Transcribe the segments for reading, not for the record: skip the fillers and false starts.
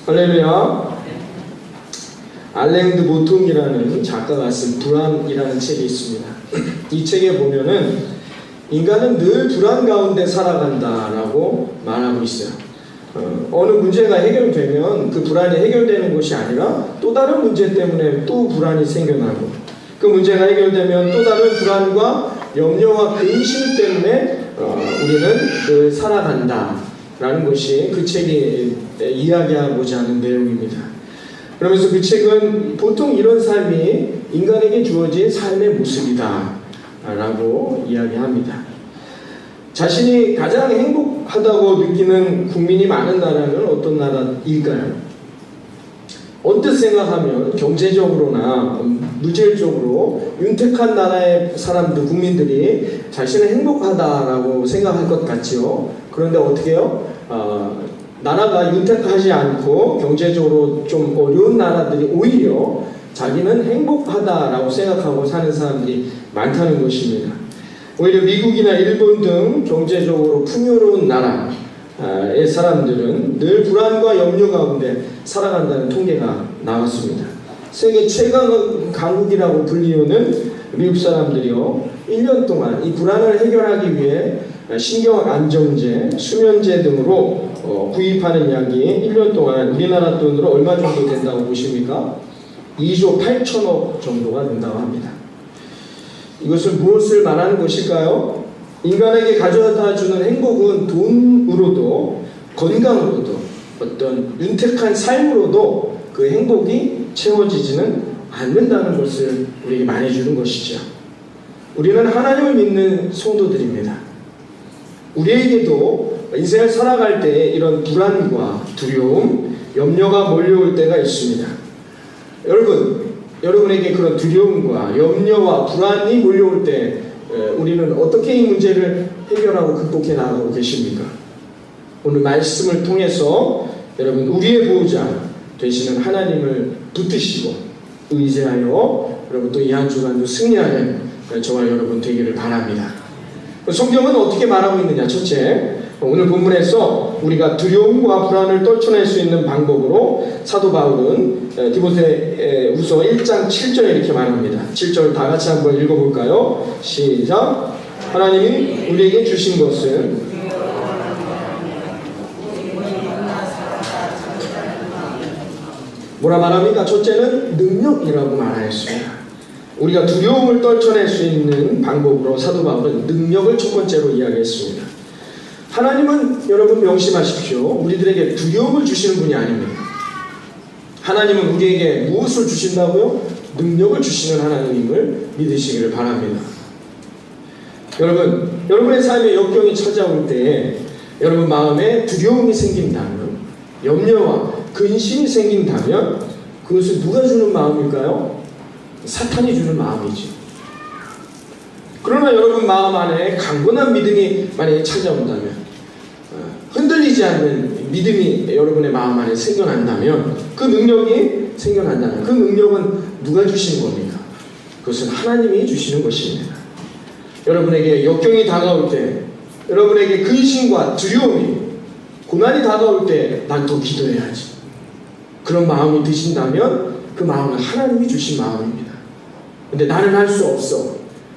할렐루야. 알랭드 보통이라는 작가가 쓴 불안이라는 책이 있습니다. 이 책에 보면은 인간은 늘 불안 가운데 살아간다라고 말하고 있어요. 어느 문제가 해결되면 그 불안이 해결되는 것이 아니라 또 다른 문제 때문에 또 불안이 생겨나고, 그 문제가 해결되면 또 다른 불안과 염려와 근심 때문에 우리는 늘 살아간다라는 것이 그 책이 이야기하고자 하는 내용입니다. 그러면서 그 책은 보통 이런 삶이 인간에게 주어진 삶의 모습이다 라고 이야기합니다. 자신이 가장 행복하다고 느끼는 국민이 많은 나라는 어떤 나라일까요? 언뜻 생각하면 경제적으로나 물질적으로 윤택한 나라의 사람들, 국민들이 자신은 행복하다라고 생각할 것 같지요. 그런데 어떻게 해요? 나라가 윤택하지 않고 경제적으로 좀 어려운 나라들이 오히려 자기는 행복하다라고 생각하고 사는 사람들이 많다는 것입니다. 오히려 미국이나 일본 등 경제적으로 풍요로운 나라의 사람들은 늘 불안과 염려 가운데 살아간다는 통계가 나왔습니다. 세계 최강 강국이라고 불리우는 미국 사람들이요, 1년 동안 이 불안을 해결하기 위해 신경안정제, 수면제 등으로 구입하는 약이 1년 동안 우리나라 돈으로 얼마 정도 된다고 보십니까? 2조 8천억 정도가 된다고 합니다. 이것은 무엇을 말하는 것일까요? 인간에게 가져다주는 행복은 돈으로도 건강으로도 어떤 윤택한 삶으로도 그 행복이 채워지지는 않는다는 것을 우리에게 말해주는 것이죠. 우리는 하나님을 믿는 성도들입니다. 우리에게도 인생을 살아갈 때 이런 불안과 두려움, 염려가 몰려올 때가 있습니다. 여러분에게 그런 두려움과 염려와 불안이 몰려올 때 우리는 어떻게 이 문제를 해결하고 극복해 나가고 계십니까? 오늘 말씀을 통해서 여러분, 우리의 보호자 되시는 하나님을 붙드시고 의지하여 여러분 또 이 한 주간도 승리하는 저와 여러분 되기를 바랍니다. 성경은 어떻게 말하고 있느냐? 첫째, 오늘 본문에서 우리가 두려움과 불안을 떨쳐낼 수 있는 방법으로 사도 바울은 디모데후서 1장 7절에 이렇게 말합니다. 7절 다 같이 한번 읽어볼까요? 시작. 하나님이 우리에게 주신 것은 뭐라 말합니까? 첫째는 능력이라고 말하였습니다. 우리가 두려움을 떨쳐낼 수 있는 방법으로 사도 바울은 능력을 첫 번째로 이야기했습니다. 하나님은 여러분 명심하십시오. 우리들에게 두려움을 주시는 분이 아닙니다. 하나님은 우리에게 무엇을 주신다고요? 능력을 주시는 하나님을 믿으시기를 바랍니다. 여러분의 삶에 역경이 찾아올 때 여러분 마음에 두려움이 생긴다면, 염려와 근심이 생긴다면 그것은 누가 주는 마음일까요? 사탄이 주는 마음이지. 그러나 여러분 마음 안에 강건한 믿음이 만약에 찾아온다면, 흔들리지 않는 믿음이 여러분의 마음 안에 생겨난다면, 그 능력이 생겨난다면 그 능력은 누가 주시는 겁니까? 그것은 하나님이 주시는 것입니다. 여러분에게 역경이 다가올 때, 여러분에게 근심과 두려움이, 고난이 다가올 때 난 더 기도해야지, 그런 마음이 드신다면 그 마음은 하나님이 주신 마음입니다. 근데 나는 할 수 없어,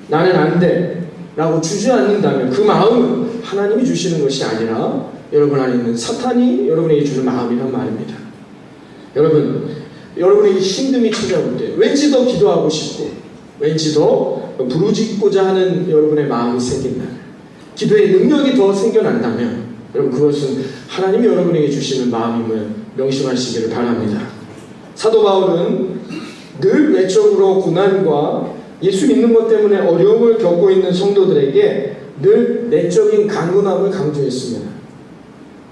나는 안 돼 라고 주저앉는다면 그 마음은 하나님이 주시는 것이 아니라 여러분 안에 있는 사탄이 여러분에게 주는 마음이란 말입니다. 여러분에게 힘듦이 찾아올 때 왠지 더 기도하고 싶고 왠지 더 부르짖고자 하는 여러분의 마음이 생긴다면, 기도의 능력이 더 생겨난다면 여러분 그것은 하나님이 여러분에게 주시는 마음임을 명심하시기를 바랍니다. 사도 바울은 늘 외적으로 고난과 예수 믿는 것 때문에 어려움을 겪고 있는 성도들에게 늘 내적인 강건함을 강조했습니다.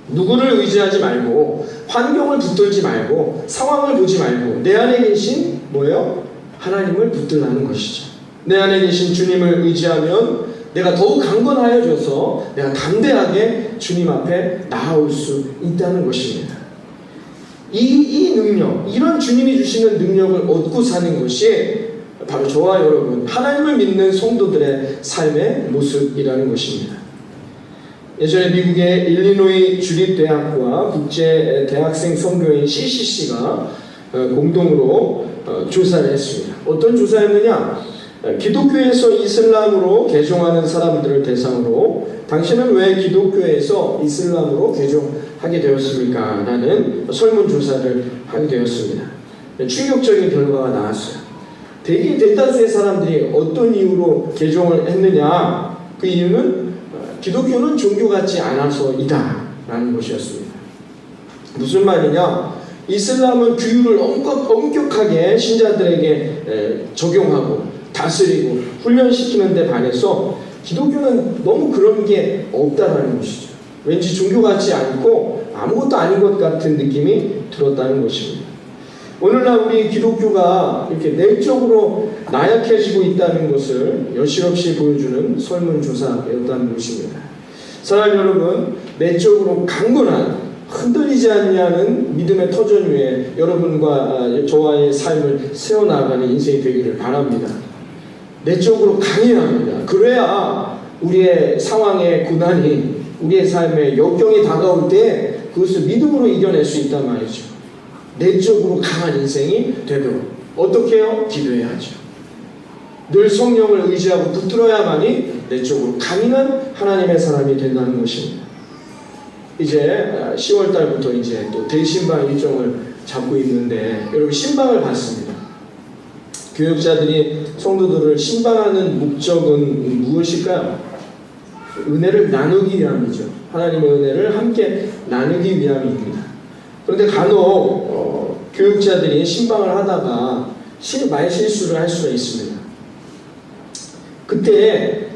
누구를 의지하지 말고, 환경을 붙들지 말고, 상황을 보지 말고 내 안에 계신 뭐예요? 하나님을 붙들라는 것이죠. 내 안에 계신 주님을 의지하면 내가 더욱 강건하여져서 내가 담대하게 주님 앞에 나아올 수 있다는 것입니다. 이 능력, 이런 주님이 주시는 능력을 얻고 사는 것이 바로 저와 여러분, 하나님을 믿는 성도들의 삶의 모습이라는 것입니다. 예전에 미국의 일리노이 주립대학과 국제대학생 선교인 CCC가 공동으로 조사를 했습니다. 어떤 조사였느냐? 기독교에서 이슬람으로 개종하는 사람들을 대상으로 당신은 왜 기독교에서 이슬람으로 개종하게 되었습니까? 라는 설문조사를 하게 되었습니다. 충격적인 결과가 나왔어요. 대다수의 사람들이 어떤 이유로 개종을 했느냐? 그 이유는 기독교는 종교 같지 않아서이다 라는 것이었습니다. 무슨 말이냐? 이슬람은 규율을 엄격하게 신자들에게 적용하고 다스리고 훈련시키는 데 반해서 기독교는 너무 그런 게 없다라는 것이죠. 왠지 종교 같지 않고 아무것도 아닌 것 같은 느낌이 들었다는 것입니다. 오늘날 우리 기독교가 이렇게 내적으로 나약해지고 있다는 것을 여실없이 보여주는 설문조사였다는 것입니다. 사랑하는 여러분, 내적으로 강건한 흔들리지 않냐는 믿음의 터전 위에 여러분과 저와의 삶을 세워나가는 인생이 되기를 바랍니다. 내적으로 강해야 합니다. 그래야 우리의 상황의 고난이, 우리의 삶의 역경이 다가올 때 그것을 믿음으로 이겨낼 수 있단 말이죠. 내적으로 강한 인생이 되도록 어떻게 해요? 기도해야죠. 늘 성령을 의지하고 붙들어야만이 내적으로 강인한 하나님의 사람이 된다는 것입니다. 이제 10월 달부터 이제 또 대신방 일정을 잡고 있는데 여러분 신방을 받습니다. 교육자들이 성도들을 신방하는 목적은 무엇일까요? 은혜를 나누기 위함이죠. 하나님의 은혜를 함께 나누기 위함입니다. 그런데 간혹 교육자들이 신방을 하다가 말실수를 할 수가 있습니다. 그때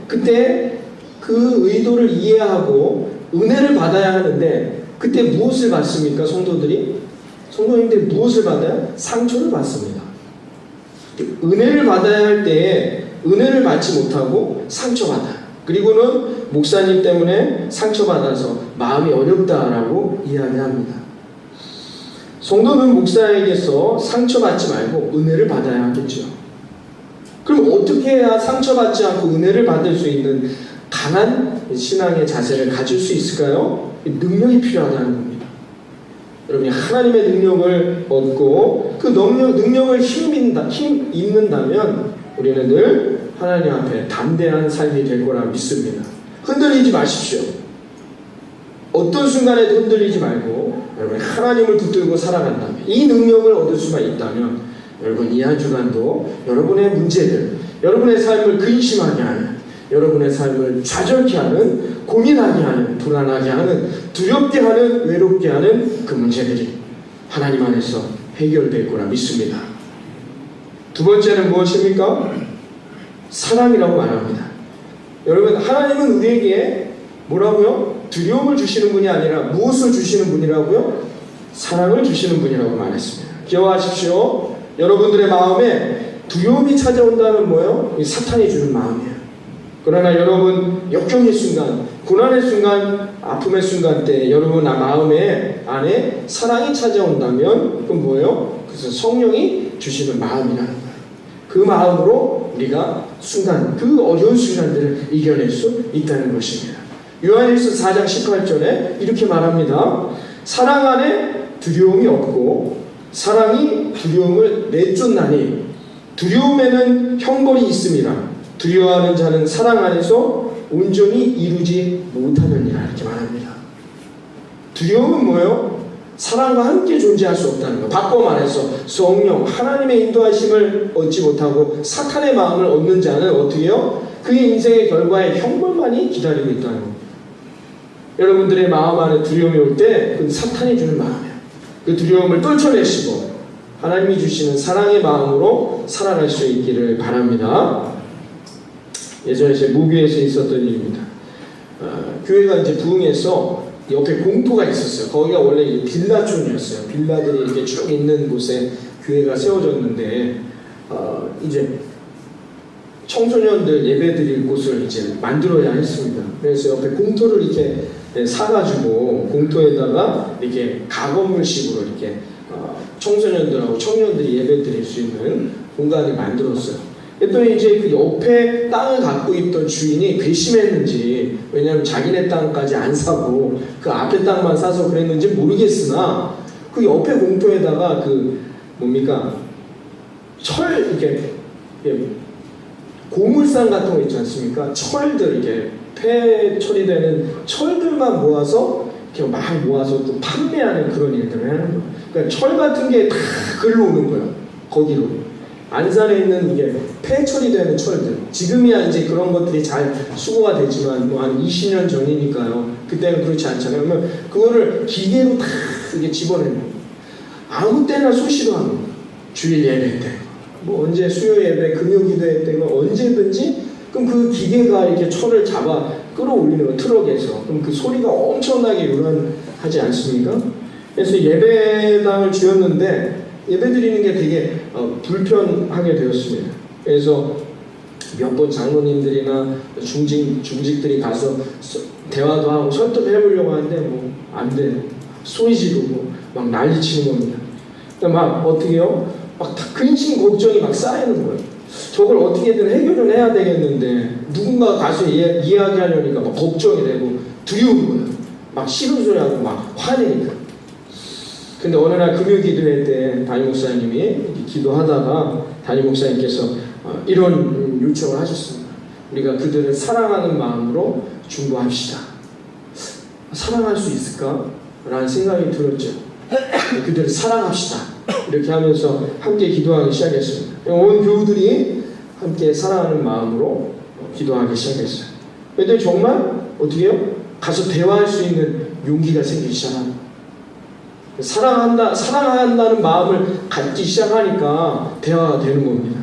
그 의도를 이해하고 은혜를 받아야 하는데 그때 무엇을 받습니까? 성도님들이 무엇을 받아요? 상처를 받습니다. 은혜를 받아야 할 때에 은혜를 받지 못하고 상처받아요. 그리고는 목사님 때문에 상처받아서 마음이 어렵다라고 이야기합니다. 성도는 목사에게서 상처받지 말고 은혜를 받아야 하겠죠. 그럼 어떻게 해야 상처받지 않고 은혜를 받을 수 있는 강한 신앙의 자세를 가질 수 있을까요? 능력이 필요하다는 겁니다. 여러분이 하나님의 능력을 얻고 그 능력을 힘입는다면 우리는 늘 하나님 앞에 담대한 삶이 될 거라 믿습니다. 흔들리지 마십시오. 어떤 순간에도 흔들리지 말고 여러분 하나님을 붙들고 살아간다면 이 능력을 얻을 수가 있다면 여러분 이 한 주간도 여러분의 문제들, 여러분의 삶을 근심하게 하는, 여러분의 삶을 좌절케 하는, 고민하게 하는, 불안하게 하는, 두렵게 하는, 외롭게 하는 그 문제들이 하나님 안에서 해결될 거라 믿습니다. 두 번째는 무엇입니까? 사랑이라고 말합니다. 여러분 하나님은 우리에게 뭐라고요? 두려움을 주시는 분이 아니라 무엇을 주시는 분이라고요? 사랑을 주시는 분이라고 말했습니다. 기억하십시오. 여러분들의 마음에 두려움이 찾아온다면 뭐예요? 이 사탄이 주는 마음이에요. 그러나 여러분 역경의 순간, 고난의 순간, 아픔의 순간 때 여러분 마음에 안에 사랑이 찾아온다면 그건 뭐예요? 그래서 성령이 주시는 마음이라는 거예요. 그 마음으로 우리가 그 어려운 순간들을 이겨낼 수 있다는 것입니다. 요한일서 4장 18절에 이렇게 말합니다. 사랑 안에 두려움이 없고 사랑이 두려움을 내쫓나니 두려움에는 형벌이 있습니다. 두려워하는 자는 사랑 안에서 온전히 이루지 못하느니라 이렇게 말합니다. 두려움은 뭐예요? 사랑과 함께 존재할 수 없다는 것. 바꿔 말해서 성령 하나님의 인도하심을 얻지 못하고 사탄의 마음을 얻는 자는 어떻게 해요? 그의 인생의 결과에 형벌만이 기다리고 있다는 것. 여러분들의 마음 안에 두려움이 올 때 그건 사탄이 주는 마음이에요. 그 두려움을 떨쳐내시고 하나님이 주시는 사랑의 마음으로 살아갈 수 있기를 바랍니다. 예전에 제 무교에서 있었던 일입니다. 교회가 이제 부흥해서 옆에 공터가 있었어요. 거기가 원래 빌라촌이었어요. 빌라들이 이렇게 쭉 있는 곳에 교회가 세워졌는데 이제 청소년들 예배드릴 곳을 이제 만들어야 했습니다. 그래서 옆에 공터를 이렇게 사가지고 공터에다가 이렇게 가건물식으로 이렇게 청소년들하고 청년들이 예배드릴 수 있는 공간을 만들었어요. 그랬더니 이제 그 옆에 땅을 갖고 있던 주인이 괘씸했는지, 왜냐하면 자기네 땅까지 안 사고 그 앞에 땅만 사서 그랬는지 모르겠으나 그 옆에 공터에다가 그 뭡니까 철 이렇게 고물상 같은 거 있지 않습니까? 철들 이렇게 폐 처리되는 철들만 모아서 이렇게 막 모아서 또 판매하는 그런 일들을 하는 거예요. 그러니까 철 같은 게 다 글로 오는 거예요. 거기로. 안산에 있는 이게 폐 처리되는 철들. 지금이야 이제 그런 것들이 잘 수거가 되지만 뭐 한 20년 전이니까요. 그때는 그렇지 않잖아요. 그러면 그거를 기계로 다 이렇게 집어내는 거예요. 아무 때나 수시로 하는 거예요. 주일 예배 때, 뭐 언제 수요 예배, 금요 기도회 때가 언제든지 그럼 그 기계가 이렇게 철을 잡아 끌어올리는 거 트럭에서. 그럼 그 소리가 엄청나게 요란하지 않습니까? 그래서 예배당을 지었는데 예배 드리는 게 되게 불편하게 되었습니다. 그래서 몇 번 장로님들이나 중직들이 가서 대화도 하고 설득해 보려고 하는데 뭐 안 돼요. 소리 지르고 막 난리치는 겁니다. 막 어떻게 해요? 막 근심 걱정이 막 쌓이는 거예요. 저걸 어떻게든 해결을 해야 되겠는데 누군가 가서 이야기하려니까 막 걱정이 되고 두려운 거예요. 막 싫은 소리 하고 막 화내니까. 근데 어느 날 금요기도회 때 담임 목사님이 기도하다가 담임 목사님께서 이런 요청을 하셨습니다. 우리가 그들을 사랑하는 마음으로 중보합시다. 사랑할 수 있을까? 라는 생각이 들었죠. 그들을 사랑합시다. 이렇게 하면서 함께 기도하기 시작했습니다. 온 교우들이 함께 사랑하는 마음으로 기도하기 시작했어요. 그런데 정말 어떻게 해요? 가서 대화할 수 있는 용기가 생기기 시작합니다. 사랑한다는 마음을 갖기 시작하니까 대화가 되는 겁니다.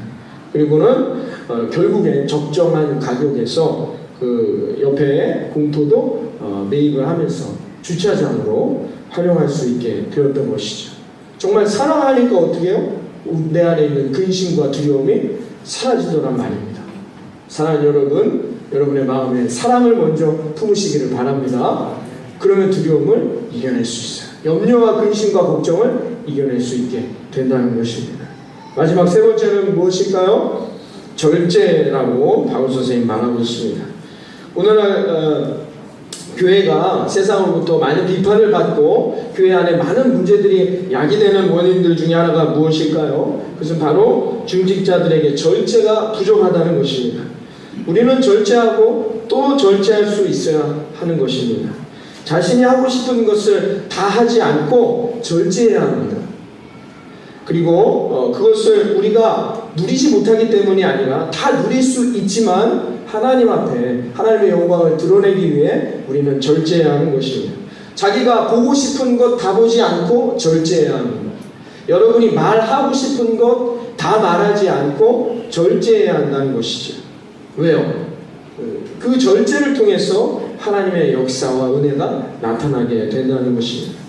그리고는 결국엔 적정한 가격에서 그 옆에 공터도 매입을 하면서 주차장으로 활용할 수 있게 되었던 것이죠. 정말 사랑하니까 어떻게 해요? 내 안에 있는 근심과 두려움이 사라지더란 말입니다. 사랑하는 여러분, 여러분의 마음에 사랑을 먼저 품으시기를 바랍니다. 그러면 두려움을 이겨낼 수 있어요. 염려와 근심과 걱정을 이겨낼 수 있게 된다는 것입니다. 마지막 세 번째는 무엇일까요? 절제라고 바울 선생님이 말하고 있습니다. 오늘날 교회가 세상으로부터 많은 비판을 받고 교회 안에 많은 문제들이 야기되는 원인들 중에 하나가 무엇일까요? 그것은 바로 중직자들에게 절제가 부족하다는 것입니다. 우리는 절제하고 또 절제할 수 있어야 하는 것입니다. 자신이 하고 싶은 것을 다 하지 않고 절제해야 합니다. 그리고 그것을 우리가 누리지 못하기 때문이 아니라 다 누릴 수 있지만 하나님 앞에 하나님의 영광을 드러내기 위해 우리는 절제해야 하는 것입니다. 자기가 보고 싶은 것 다 보지 않고 절제해야 합니다. 여러분이 말하고 싶은 것 다 말하지 않고 절제해야 한다는 것이죠. 왜요? 그 절제를 통해서 하나님의 역사와 은혜가 나타나게 된다는 것입니다.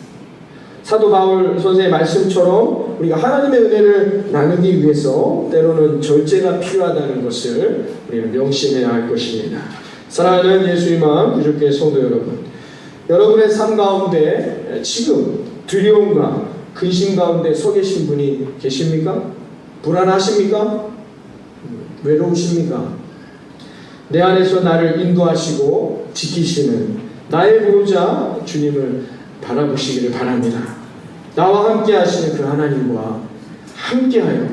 사도 바울 선생의 말씀처럼 우리가 하나님의 은혜를 나누기 위해서 때로는 절제가 필요하다는 것을 우리는 명심해야 할 것입니다. 사랑하는 예수의 마음 구주교회 성도 여러분, 여러분의 삶 가운데 지금 두려움과 근심 가운데 서 계신 분이 계십니까? 불안하십니까? 외로우십니까? 내 안에서 나를 인도하시고 지키시는 나의 보호자 주님을 바라보시기를 바랍니다. 나와 함께 하시는 그 하나님과 함께하여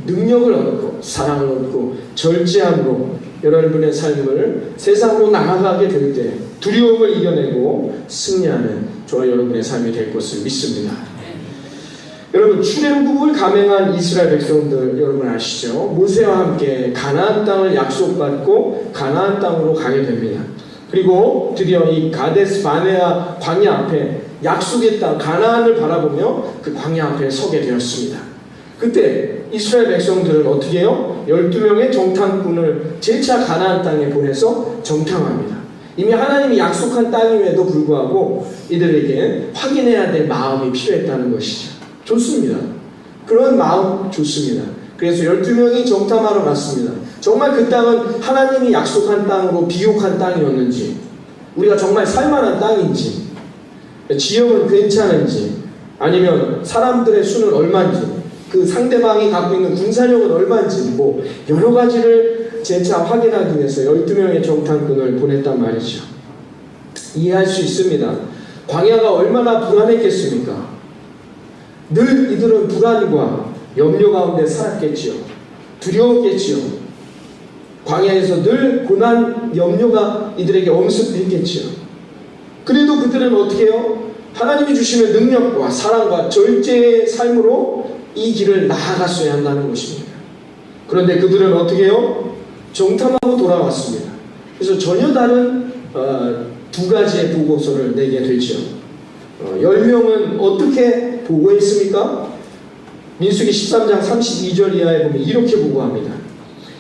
능력을 얻고 사랑을 얻고 절제함으로 여러분의 삶을 세상으로 나아가게 될 때 두려움을 이겨내고 승리하는 저와 여러분의 삶이 될 것을 믿습니다. 여러분, 출애굽을 감행한 이스라엘 백성들 여러분 아시죠? 모세와 함께 가나안 땅을 약속받고 가나안 땅으로 가게 됩니다. 그리고 드디어 이 가데스 바네아 광야 앞에 약속의 땅 가나안을 바라보며 그 광야 앞에 서게 되었습니다. 그때 이스라엘 백성들은 어떻게 해요? 12명의 정탐꾼을 재차 가나안 땅에 보내서 정탐합니다. 이미 하나님이 약속한 땅임에도 불구하고 이들에게 확인해야 될 마음이 필요했다는 것이죠. 좋습니다. 그런 마음 좋습니다. 그래서 12명이 정탐하러 갔습니다. 정말 그 땅은 하나님이 약속한 땅으로 비옥한 땅이었는지, 우리가 정말 살만한 땅인지, 지형은 괜찮은지, 아니면 사람들의 수는 얼마인지 그 상대방이 갖고 있는 군사력은 얼마인지 뭐 여러 가지를 재차 확인하기 위해서 12명의 정탐꾼을 보냈단 말이죠. 이해할 수 있습니다. 광야가 얼마나 불안했겠습니까? 늘 이들은 불안과 염려 가운데 살았겠지요. 두려웠겠지요. 광야에서 늘 고난, 염려가 이들에게 엄습했겠지요. 그래도 그들은 어떻게 해요? 하나님이 주시는 능력과 사랑과 절제의 삶으로 이 길을 나아갔어야 한다는 것입니다. 그런데 그들은 어떻게 해요? 정탐하고 돌아왔습니다. 그래서 전혀 다른 두 가지의 보고서를 내게 되죠. 10명은 어떻게 보고했습니까? 민수기 13장 32절 이하에 보면 이렇게 보고합니다.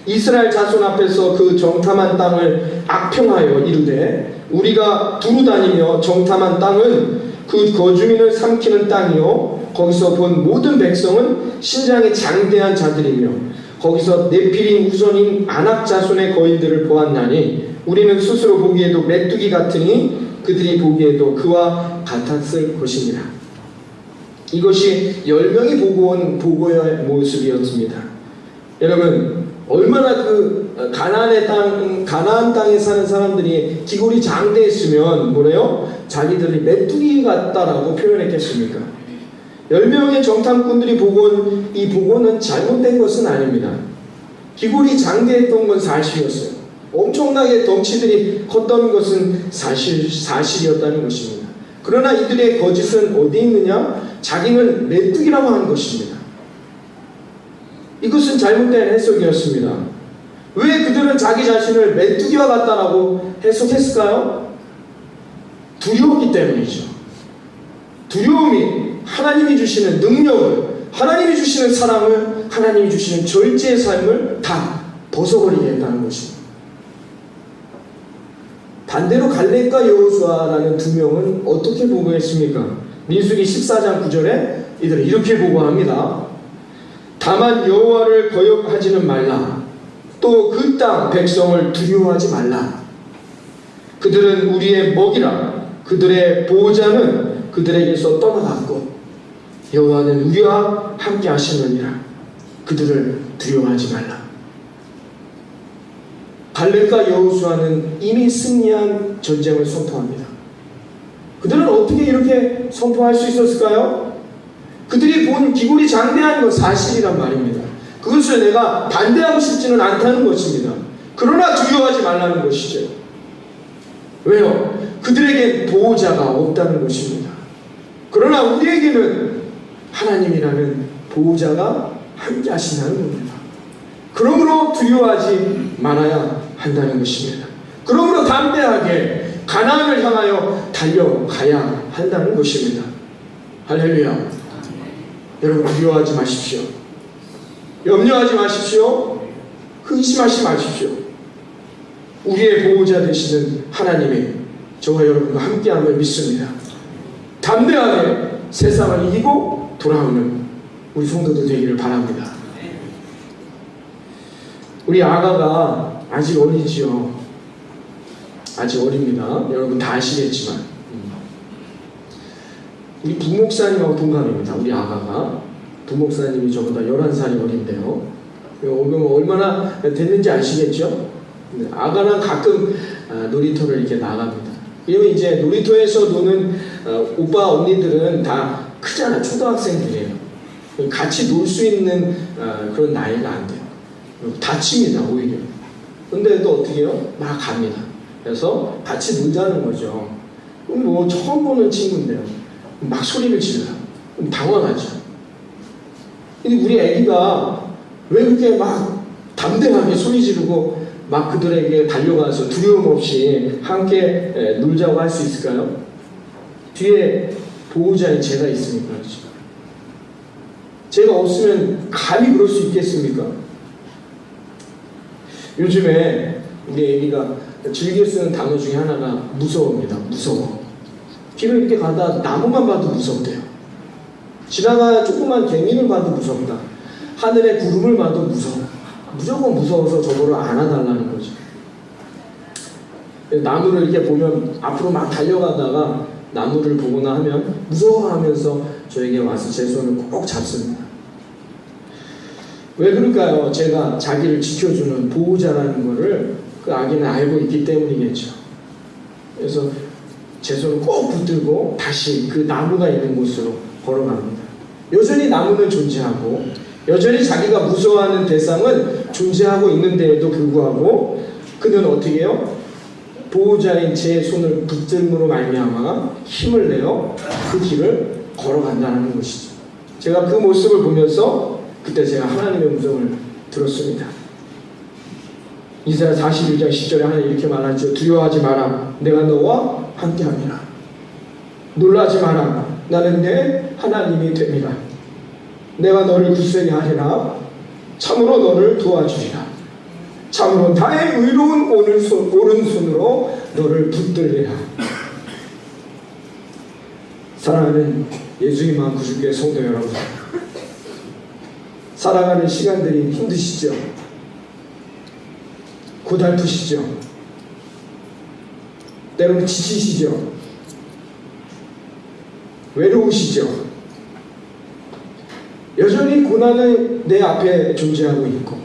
이스라엘 자손 앞에서 그 정탐한 땅을 악평하여 이르되 우리가 두루 다니며 정탐한 땅은 그 거주민을 삼키는 땅이요 거기서 본 모든 백성은 신장이 장대한 자들이며 거기서 네피림 후손인 아낙 자손의 거인들을 보았나니 우리는 스스로 보기에도 메뚜기 같으니 그들이 보기에도 그와 같았을 것이니라. 이것이 10명이 보고온 보고의 모습이었습니다. 여러분 얼마나 그 가나안 땅에 사는 사람들이 기골이 장대했으면 뭐래요? 자기들이 메뚜기 같다라고 표현했겠습니까? 10명의 정탐꾼들이 보고온 이 보고는 잘못된 것은 아닙니다. 기골이 장대했던 건 사실이었어요. 엄청나게 덩치들이 컸던 것은 사실이었다는 것입니다. 그러나 이들의 거짓은 어디 있느냐? 자기는 메뚜기라고 하는 것입니다. 이것은 잘못된 해석이었습니다. 왜 그들은 자기 자신을 메뚜기와 같다라고 해석했을까요? 두려웠기 때문이죠. 두려움이 하나님이 주시는 능력을, 하나님이 주시는 사랑을, 하나님이 주시는 절제의 삶을 다 벗어버리게 했다는 것입니다. 반대로 갈렙과 여호수아라는 두 명은 어떻게 보고했습니까? 민수기 14장 9절에 이들은 이렇게 보고합니다. 다만 여호와를 거역하지는 말라. 또 그 땅 백성을 두려워하지 말라. 그들은 우리의 먹이라. 그들의 보호자는 그들에게서 떠나갔고 여호와는 우리와 함께 하시느니라. 그들을 두려워하지 말라. 갈렙과 여호수아는 이미 승리한 전쟁을 선포합니다. 그들은 어떻게 이렇게 선포할 수 있었을까요? 그들이 본 기골이 장대한 건 사실이란 말입니다. 그것을 내가 반대하고 싶지는 않다는 것입니다. 그러나 두려워하지 말라는 것이죠. 왜요? 그들에게 보호자가 없다는 것입니다. 그러나 우리에게는 하나님이라는 보호자가 함께 하신다는 겁니다. 그러므로 두려워하지 말아야 한다는 것입니다. 그러므로 담대하게 가나안을 향하여 달려가야 한다는 것입니다. 할렐루야. 여러분 두려워하지 마십시오. 염려하지 마십시오. 근심하지 마십시오. 우리의 보호자 되시는 하나님이 저와 여러분과 함께함을 믿습니다. 담대하게 세상을 이기고 돌아오는 우리 성도들 되기를 바랍니다. 우리 아가가 아직 어리지요. 아직 어립니다. 여러분 다 아시겠지만 우리 부목사님하고 동갑입니다. 우리 아가가 부목사님이 저보다 11살이 어린데요. 얼마나 됐는지 아시겠죠? 아가는 가끔 놀이터를 이렇게 나갑니다. 왜냐면 이제 놀이터에서 노는 오빠 언니들은 다 크잖아. 초등학생들이에요. 같이 놀 수 있는 그런 나이가 안 돼요. 다칩니다 오히려. 근데 또 어떻게 해요? 막 갑니다. 그래서 같이 놀자는 거죠. 뭐 처음 보는 친구인데요. 막 소리를 질러요. 당황하죠. 근데 우리 애기가 왜 그렇게 막 담대하게 소리 지르고 막 그들에게 달려가서 두려움 없이 함께 놀자고 할 수 있을까요? 뒤에 보호자인 제가 있으니까 그렇죠. 제가 없으면 감히 그럴 수 있겠습니까? 요즘에 우리 애기가 즐겨 쓰는 단어 중에 하나가 무서워입니다. 무서워. 길을 이렇게 가다 나무만 봐도 무섭대요. 지나가 조그만 개미를 봐도 무섭다. 하늘의 구름을 봐도 무서워. 무조건 무서워서 저거를 안아달라는 거죠. 나무를 이렇게 보면 앞으로 막 달려가다가 나무를 보거나 하면 무서워하면서 저에게 와서 제 손을 꼭 잡습니다. 왜 그럴까요? 제가 자기를 지켜주는 보호자라는 것을 그 아기는 알고 있기 때문이겠죠. 그래서 제 손을 꼭 붙들고 다시 그 나무가 있는 곳으로 걸어갑니다. 여전히 나무는 존재하고 여전히 자기가 무서워하는 대상은 존재하고 있는데에도 불구하고 그는 어떻게 해요? 보호자인 제 손을 붙들므로 말미암아 힘을 내어 그 길을 걸어간다는 것이죠. 제가 그 모습을 보면서 그때 제가 하나님의 음성을 들었습니다. 이사야 41장 10절에 하나님 이렇게 말하죠. 두려워하지 마라. 내가 너와 함께함이라. 놀라지 마라. 나는 내 하나님이 됨이라. 내가 너를 굳세게 하리라. 참으로 너를 도와주리라. 참으로 나의 의로운 오른손으로 너를 붙들리라. 사랑하는 예수님만 구주교회 성도 여러분, 살아가는 시간들이 힘드시죠? 고달프시죠? 때로는 지치시죠? 외로우시죠? 여전히 고난은 내 앞에 존재하고 있고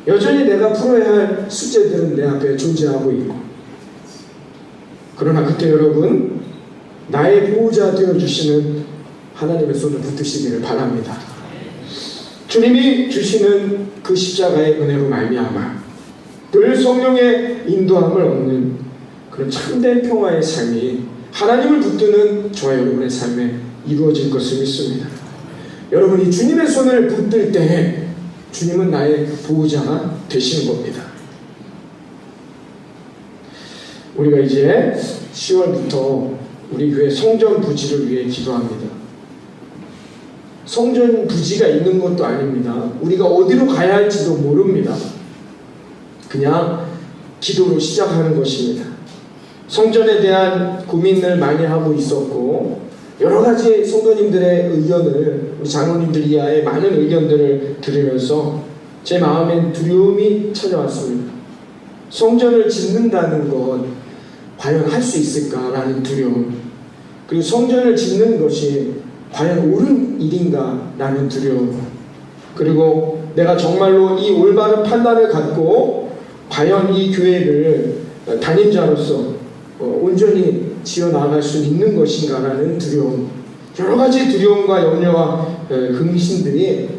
여전히 내가 풀어야 할 숙제들은 내 앞에 존재하고 있고 그러나 그때 여러분 나의 보호자 되어주시는 하나님의 손을 붙드시기를 바랍니다. 주님이 주시는 그 십자가의 은혜로 말미암아 늘 성령의 인도함을 얻는 그런 참된 평화의 삶이 하나님을 붙드는 저와 여러분의 삶에 이루어질 것을 믿습니다. 여러분이 주님의 손을 붙들 때 주님은 나의 보호자가 되시는 겁니다. 우리가 이제 10월부터 우리 교회 성전 부지를 위해 기도합니다. 성전 부지가 있는 것도 아닙니다. 우리가 어디로 가야 할지도 모릅니다. 그냥 기도로 시작하는 것입니다. 성전에 대한 고민을 많이 하고 있었고 여러 가지 성도님들의 의견을 우리 장로님들 이하의 많은 의견들을 들으면서 제 마음엔 두려움이 찾아왔습니다. 성전을 짓는다는 것 과연 할 수 있을까라는 두려움, 그리고 성전을 짓는 것이 과연 옳은 일인가라는 두려움, 그리고 내가 정말로 이 올바른 판단을 갖고 과연 이 교회를 담임자로서 온전히 지어나갈 수 있는 것인가라는 두려움, 여러 가지 두려움과 염려와 근심들이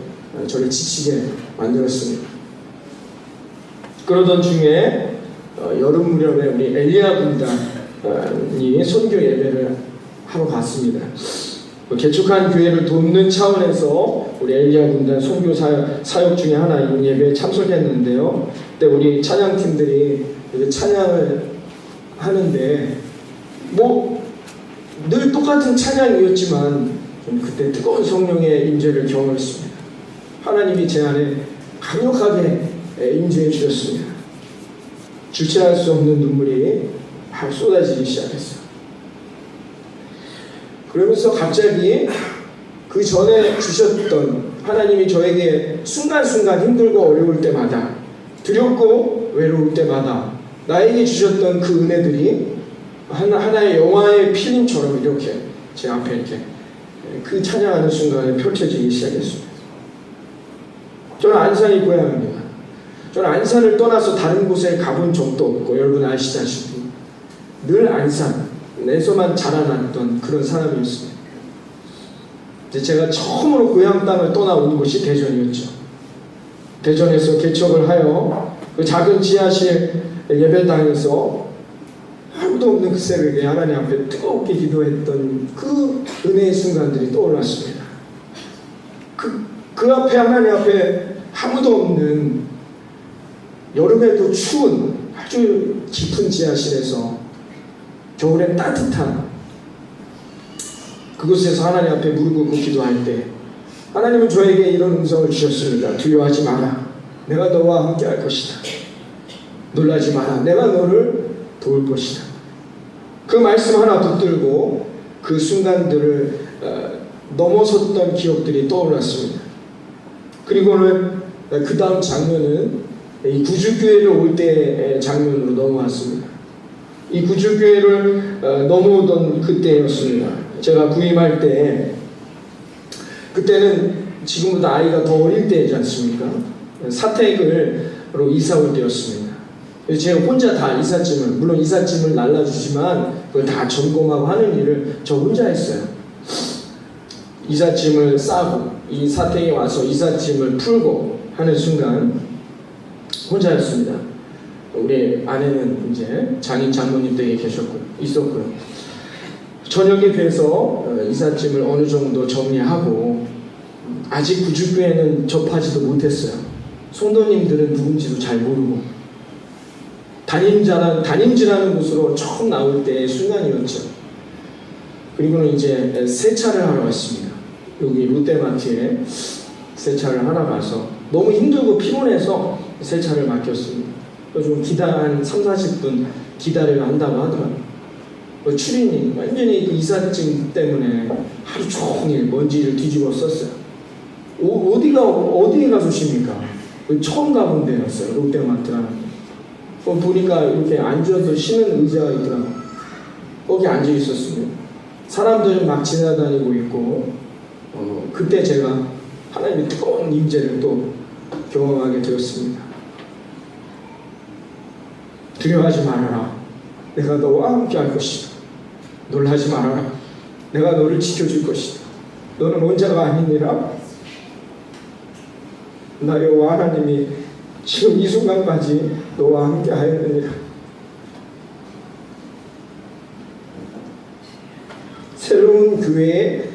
저를 지치게 만들었습니다. 그러던 중에 여름 무렵에 우리 엘리야 군단이 선교 예배를 하러 갔습니다. 개척한 교회를 돕는 차원에서 우리 엘리야 군단 선교 사역 중에 하나인 예배에 참석했는데요. 그때 우리 찬양팀들이 찬양을 하는데 늘 똑같은 찬양이었지만 그때 뜨거운 성령의 임재를 경험했습니다. 하나님이 제 안에 강력하게 임재해 주셨습니다. 주체할 수 없는 눈물이 막 쏟아지기 시작했어요. 그러면서 갑자기 그 전에 주셨던 하나님이 저에게 순간순간 힘들고 어려울 때마다 두렵고 외로울 때마다 나에게 주셨던 그 은혜들이 하나의 영화의 필름처럼 이렇게 제 앞에 이렇게 그 찬양하는 순간에 펼쳐지기 시작했습니다. 저는 안산이 고향입니다. 저는 안산을 떠나서 다른 곳에 가본 적도 없고 여러분 아시다시피 늘 안산에서만 자라났던 그런 사람이었습니다. 제가 처음으로 고향 땅을 떠나온 곳이 대전이었죠. 대전에서 개척을 하여 그 작은 지하실 예배당에서 아무도 없는 그 새벽에 하나님 앞에 뜨겁게 기도했던 그 은혜의 순간들이 떠올랐습니다. 그 앞에 하나님 앞에 아무도 없는 여름에도 추운 아주 깊은 지하실에서 겨울엔 따뜻한 그곳에서 하나님 앞에 무릎 꿇고 기도할 때 하나님은 저에게 이런 음성을 주셨습니다. 두려워하지 마라. 내가 너와 함께 할 것이다. 놀라지 마라. 내가 너를 도울 것이다. 그 말씀 하나 붙들고 그 순간들을 넘어섰던 기억들이 떠올랐습니다. 그리고는 그 다음 장면은 이 구주교회를 올 때의 장면으로 넘어왔습니다. 이 구주교회를 넘어오던 그때였습니다. 제가 부임할 때 그때는 지금보다 아이가 더 어릴 때이지 않습니까? 사택으로 이사 올 때였습니다. 제가 혼자 다 이삿짐을, 물론 이삿짐을 날라주지만 그걸 다 점검하고 하는 일을 저 혼자 했어요. 이삿짐을 싸고 이 사택에 와서 이삿짐을 풀고 하는 순간 혼자였습니다. 우리 아내는 이제 장인 장모님 댁에 있었고요. 저녁이 돼서 이삿짐을 어느 정도 정리하고 아직 구주교회는 접하지도 못했어요. 성도님들은 누군지도 잘 모르고 담임지라는 곳으로 처음 나올 때의 순간이었죠. 그리고는 이제 세차를 하러 왔습니다. 여기 롯데마트에 세차를 하러 가서 너무 힘들고 피곤해서 세차를 맡겼습니다. 좀 한 3-40분 기다려야 한다고 하더라고요. 추리닝 완전히 그 이삿짐 때문에 하루 종일 먼지를 뒤집어 썼어요. 어디에 가서 쉽니까? 처음 가본 데였어요. 롯데마트라는. 보니까 이렇게 앉아서 쉬는 의자가 있더라고요. 거기 앉아 있었습니다. 사람들 막 지나다니고 있고 그때 제가 하나님의 뜨거운 임재를 또 경험하게 되었습니다. 두려워하지 말아라. 내가 너와 함께 할 것이다. 놀라지 말아라. 내가 너를 지켜줄 것이다. 너는 혼자가 아니니라. 나 여호와 하나님이 지금 이 순간까지 너와 함께 하였느니라. 새로운 교회에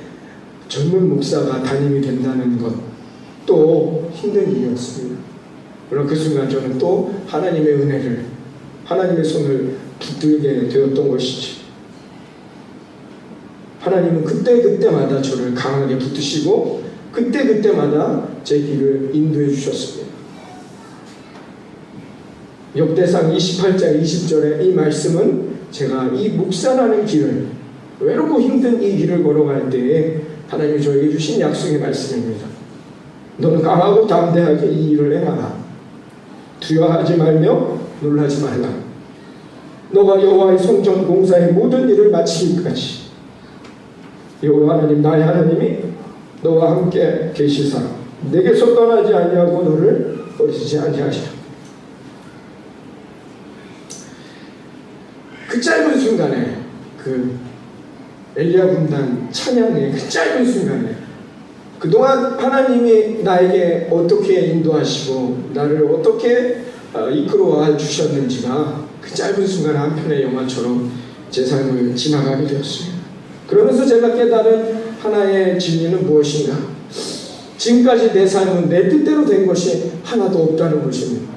젊은 목사가 담임이 된다는 것도 힘든 일이었습니다. 그러나 그 순간 저는 또 하나님의 은혜를, 하나님의 손을 붙들게 되었던 것이지. 하나님은 그때그때마다 저를 강하게 붙드시고 그때그때마다 제 길을 인도해 주셨습니다. 역대상 28장 20절의 이 말씀은 제가 이 목사라는 길을, 외롭고 힘든 이 길을 걸어갈 때에 하나님이 저에게 주신 약속의 말씀입니다. 너는 강하고 담대하게 이 일을 해라. 두려워하지 말며 놀라지 말라. 너가 여호와의 성전 공사의 모든 일을 마치기까지 여호와 하나님, 나의 하나님이 너와 함께 계시사 내게서 떠나지 아니하고 너를 버리지 아니하시라. 그 짧은 순간에, 그 엘리야 군단 찬양의 그 짧은 순간에, 그동안 하나님이 나에게 어떻게 인도하시고 나를 어떻게 이끌어와 주셨는지가 그 짧은 순간 한 편의 영화처럼 제 삶을 지나가게 되었습니다. 그러면서 제가 깨달은 하나의 진리는 무엇인가? 지금까지 내 삶은 내 뜻대로 된 것이 하나도 없다는 것입니다.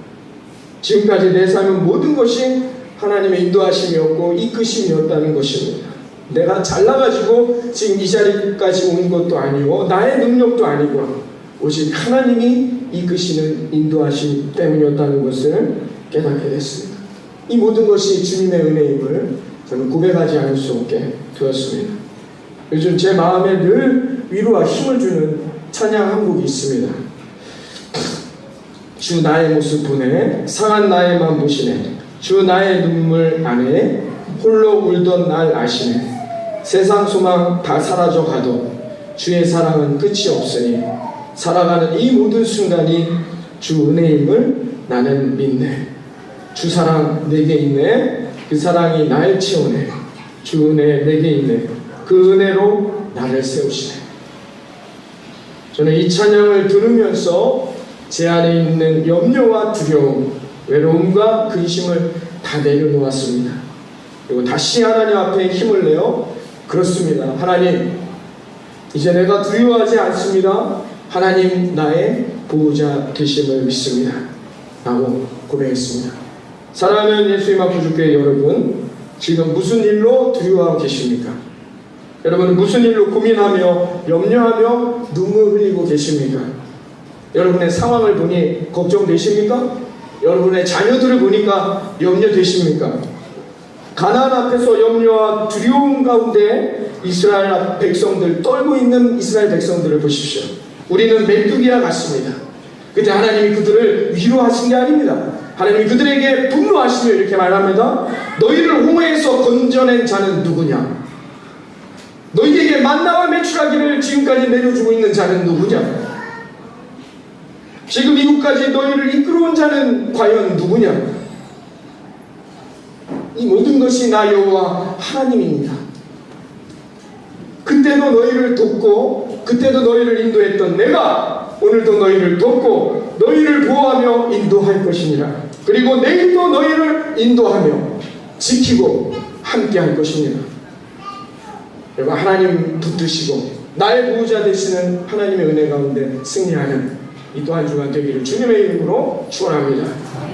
지금까지 내 삶은 모든 것이 하나님의 인도하심이었고 이끄심이었다는 것입니다. 내가 잘나가지고 지금 이 자리까지 온 것도 아니고 나의 능력도 아니고 오직 하나님이 이끄시는 인도하심 때문이었다는 것을 깨닫게 됐습니다. 이 모든 것이 주님의 은혜임을 저는 고백하지 않을 수 없게 되었습니다. 요즘 제 마음에 늘 위로와 힘을 주는 찬양 한 곡이 있습니다. 주 나의 모습 보내 상한 나의 맘 보시네. 주 나의 눈물 안에 홀로 울던 날 아시네. 세상 소망 다 사라져 가도 주의 사랑은 끝이 없으니 살아가는 이 모든 순간이 주 은혜임을 나는 믿네. 주 사랑 내게 있네. 그 사랑이 날 채우네. 주 은혜 내게 있네. 그 은혜로 나를 세우시네. 저는 이 찬양을 들으면서 제 안에 있는 염려와 두려움, 외로움과 근심을 다 내려놓았습니다. 그리고 다시 하나님 앞에 힘을 내어 그렇습니다. 하나님, 이제 내가 두려워하지 않습니다. 하나님 나의 보호자 되심을 믿습니다. 라고 고백했습니다. 사랑하는 예수님 앞 구주교회 여러분, 지금 무슨 일로 두려워하고 계십니까? 여러분은 무슨 일로 고민하며 염려하며 눈물 흘리고 계십니까? 여러분의 상황을 보니 걱정되십니까? 여러분의 자녀들을 보니까 염려되십니까? 가나안 앞에서 염려와 두려움 가운데 이스라엘 백성들, 떨고 있는 이스라엘 백성들을 보십시오. 우리는 메뚜기와 같습니다. 그때 하나님이 그들을 위로하신 게 아닙니다. 하나님이 그들에게 분노하시며 이렇게 말합니다. 너희를 홍해에서 건져낸 자는 누구냐? 너희에게 만나와 메추라기를 지금까지 내려주고 있는 자는 누구냐? 지금 이곳까지 너희를 이끌어온 자는 과연 누구냐? 이 모든 것이 나 여호와 하나님입니다. 그때도 너희를 돕고 그때도 너희를 인도했던 내가 오늘도 너희를 돕고 너희를 보호하며 인도할 것이니라. 그리고 내일도 너희를 인도하며 지키고 함께 할 것이니라. 여러분, 하나님 붙드시고 나의 보호자 되시는 하나님의 은혜 가운데 승리하는 이 또 한 주간 되기를 주님의 이름으로 축원합니다.